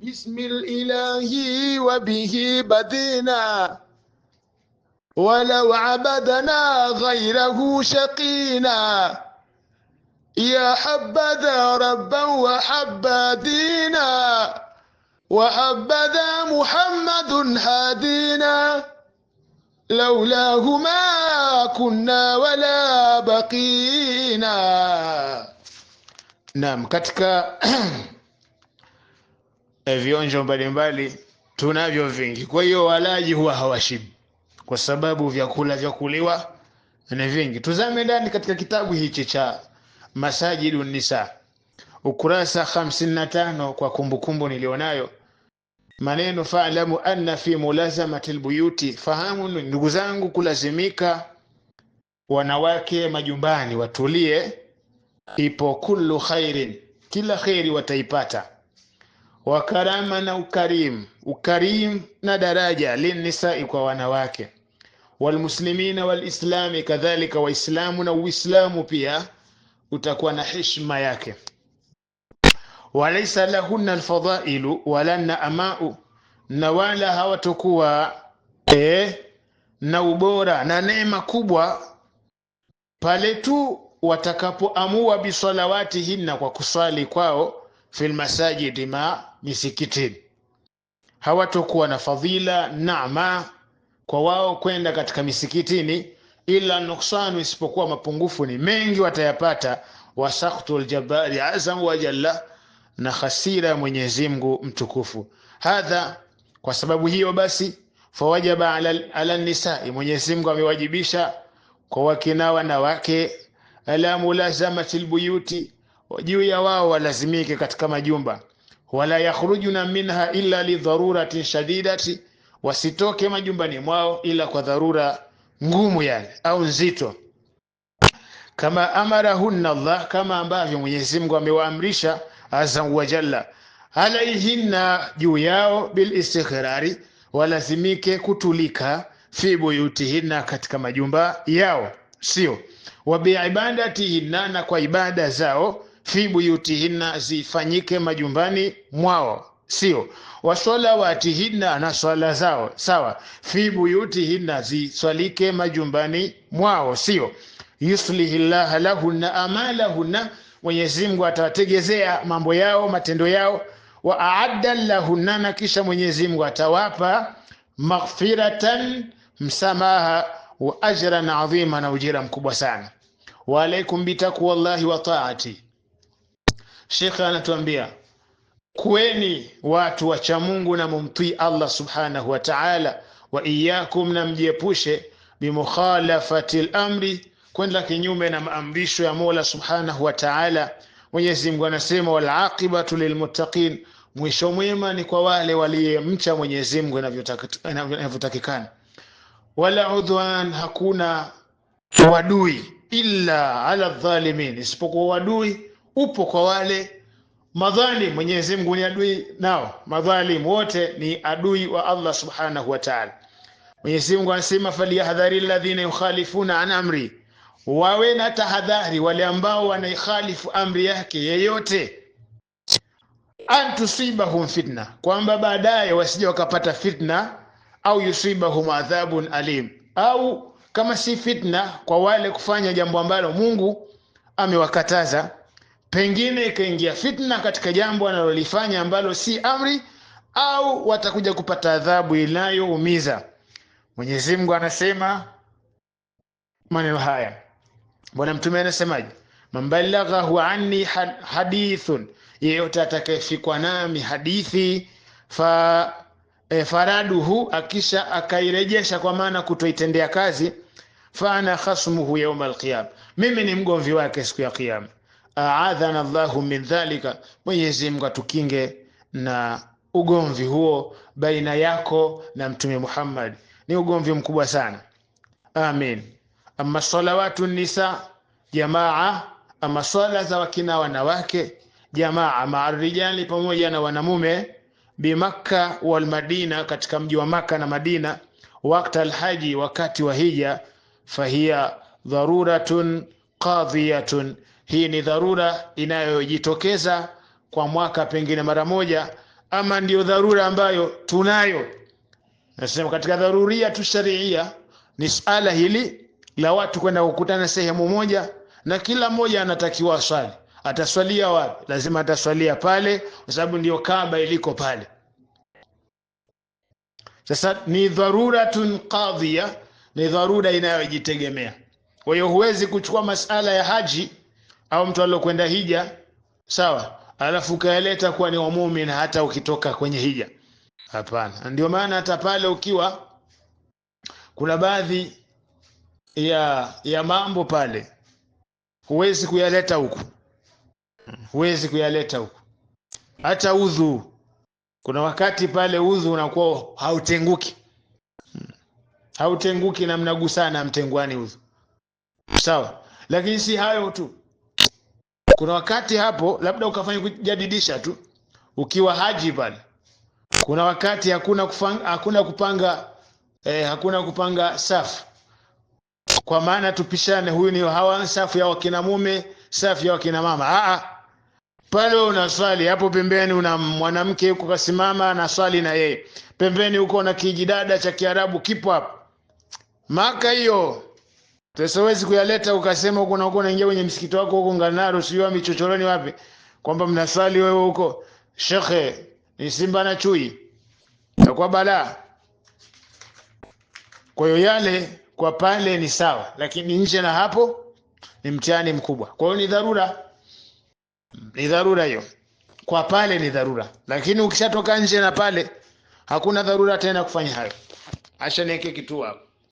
بسم الإله وبه بدينا ولو عبدنا غيره شقينا يا حبذا ربا وحبذا دينا وحبذا محمد هادينا لولاه ما كنا ولا بقينا. Naam, katika vionjo mbalimbali tunavyo vingi, kwa hiyo walaji huwa hawashibi kwa sababu vyakula vya kuliwa ni vingi. Tuzame ndani katika kitabu hichi cha Masajidun Nisa, ukurasa 55 kwa kumbukumbu nilionayo, maneno fa'lamu anna fi mulazamati albuyuti, fahamu ndugu zangu, kulazimika wanawake majumbani watulie, ipo kullu khairin, kila khairi wataipata, wa karama na ukarim na daraja, linnisai kwa wanawake, walmuslimina walislami kadhalika, waislamu na uislamu pia utakuwa na heshima yake. Walaysa lahunna alfadailu walanna amau, na wala hawatakuwa na ubora na neema kubwa pale tu watakapoamua bisalawatihinna, kwa kuswali kwao, fil masajidi, ma misikitini. Hawatakuwa na fadhila naama kwa wao kwenda katika misikitini, ila nuksanu, isipokuwa mapungufu ni mengi watayapata, wa sakhtul jabari azam wa jalla, na khasira Mwenyezi Mungu mtukufu. Hadha, kwa sababu hiyo basi, fawajaba ala nisai, Mwenyezi Mungu amewajibisha kwa wakina wanawake, ala mulazamati albuyuti, juu ya wao walazimike katika majumba, wala yakhrujuna minha illa li dharuratin shadidati, wasitoke majumbani mwao ila kwa dharura ngumu yani au nzito. Kama amarahunna Allah, kama ambavyo Mwenyezi Mungu amewaamrisha azza wa jalla, alaihinna, juu yao, bil istikhrari, walazimike kutulika, fi buyutihinna, katika majumba yao, sio wa biibadatihinna, na kwa ibada zao, fi buyutihinna, zifanyike majumbani mwao, sio wa salawatihinna, na swala zao sawa, fi buyutihinna, ziswalike majumbani mwao, sio yuslihillahu lahunna amalahunna, Mwenyezi Mungu atawategezea mambo yao, matendo yao, wa a'adda lahunna, na kisha Mwenyezi Mungu atawapa maghfiratan, msamaha, wa ajran adhima, na ujira mkubwa sana. Wa alaikum bitaqwallahi wa ta'ati. Sheikh anatuambia kuweni watu wacha Mungu na mumtii Allah subhanahu wa ta'ala, wa iyyakum, na mjiepushe bimukhalafati al-amri, kwenda kinyume na maamrisho ya Mola subhanahu wa ta'ala. Mwenyezi Mungu anasema wal aqibatu lilmuttaqin, mwisho mwema ni kwa wale waliyemcha Mwenyezi Mungu inavyotakikana. Wala udwan, hakuna wadui illa ala dhalimin, isipokuwa wadui upo kwa wale madhalim. Mwenyezi Mungu ni adui nao, madhalim wote ni adui wa Allah subhanahu wa ta'ala. Mwenyezi Mungu anasema falyahdhari alladhina yukhalifuna an amri, wawe na tahadhari wale ambao wanaikhalifu amri yake yeyote, antusibahum fitna, kwamba baadaye wasije wakapata fitna, au yusibahum adhabun alim, au kama si fitna kwa wale kufanya jambo ambalo Mungu amewakataza, pengine ikaingia fitna katika jambo analolifanya ambalo si amri, au watakuja kupata adhabu inayoumiza. Mwenyezi Mungu anasema maneno haya. Bwana Mtume anasemaje? Mambalaghahu anni hadithun, yeyote atakayefikwa nami hadithi, faraduhu, akisha akairejesha, kwa maana kutoitendea kazi, fa ana khasmuhu yawm alqiyam, mimi ni mgomvi wake siku ya kiyama. A'adhana Allahu min dhalika, Mwenyezi Mungu atukinge na ugomvi huo baina yako na Mtume Muhammad, ni ugomvi mkubwa sana. Amin. Amma salawatu nisa jamaa, ama swala za wakina wanawake jamaa, ma'arrijali, pamoja na wanamume, bi Makka wal Madina, katika mji wa Makka na Madina, wakati alhaji, wakati wa hija, fahiya dharuratun qadhiyatun, hii ni dharura inayojitokeza kwa mwaka pengine mara moja, ama ndio dharura ambayo tunayo. Nasema katika dharuria tu sharia ni swala hili la watu kwenda kukutana sehemu moja, na kila mmoja anatakiwa aswali. Ataswalia wapi? Lazima ataswalia pale, kwa sababu ndio Kaaba iliko pale. Sasa ni dharuratun qadhiya, ni dharura inayojitegemea. Kwa hiyo huwezi kuchukua masala ya haji au mtu aliyokwenda hija, sawa, alafu kaeleta kuwa ni muumini hata ukitoka kwenye hija. Hapana. Ndio maana hata pale ukiwa kuna baadhi ya mambo pale huwezi kuyaleta huku, huwezi kuyaleta huku. Hata udhu, kuna wakati pale udhu unakuwa hautenguki na mnagusana mtengwani udhu, sawa. Lakini si hayo tu, kuna wakati hapo labda ukafanya kujadidisha tu ukiwa haji pale, kuna wakati hakuna kupanga safu, kwa maana tupishane, huyu ni hawa safu ya wakina mume, safu ya wakina mama. Pale unaswali hapo pembeni, una mwanamke yuko kasimama na swali na yeye pembeni, huko na kijidada cha Kiarabu kipo hapo. Maka hiyo tusiwezi kuyaleta ukasema huko na huko, unaingia kwenye msikiti wako huko Nganaro, sio michochoroni wapi, kwamba mnaswali wewe huko, shekhe ni Simba na chui na kwa balaa. Kwa hiyo yale kwa pale ni sawa, lakini nje na hapo ni mtihani mkubwa. Kwa hiyo ni dharura hiyo, kwa pale ni dharura, lakini ukishatoka nje na pale hakuna dharura tena kufanya hayo. Acha niweke kitu hapo.